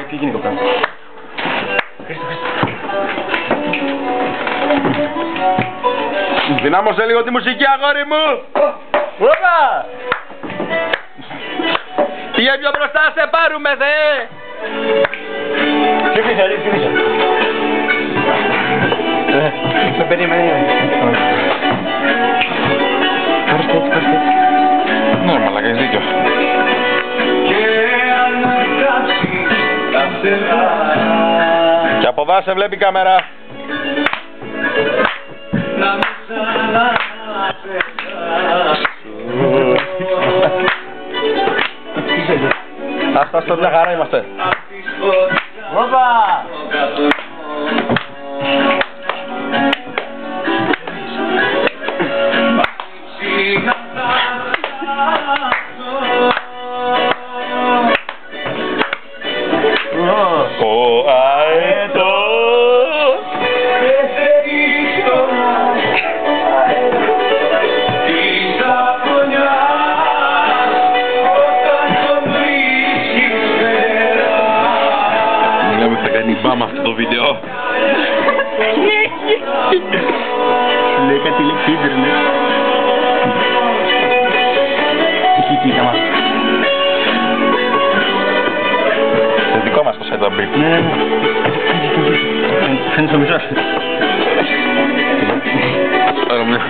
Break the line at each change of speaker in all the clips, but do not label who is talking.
τι γίνει κοπέλα.
Δυνάμωσε λίγο τη μουσική, αγόρι μου! Όπα! Πήγε πιο μπροστά, σε πάρουμε, Θεέ!
Ψήφισε, ψήφισε. Με περίμενε. Πάρεις έτσι, πάρεις έτσι.
Ναι, μαλάκα, έχεις δίκιο. Και από εδώ σε βλέπει η κάμερα. Άστα, μια χαρά είμαστε.
Όπα!
Ο αετός μιλάμε, θα κάνει μπαμ αυτό το βίντεο.
Λέει κάτι λέξη ίντερνετ. Κοίτα μας.
Το δικό μας το site θα μπει.
Ναι. Φαίνεται στο μισό.
Άρα μια.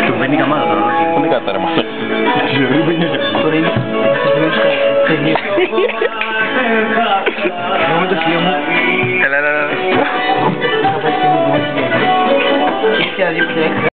Το μπαίνει καμάδα τώρα.
Πού είναι κάτι ρε μας.
Τώρα είναι. Εγώ με το σκύλο μου.
Έλα.
Και ήρθε αδειό που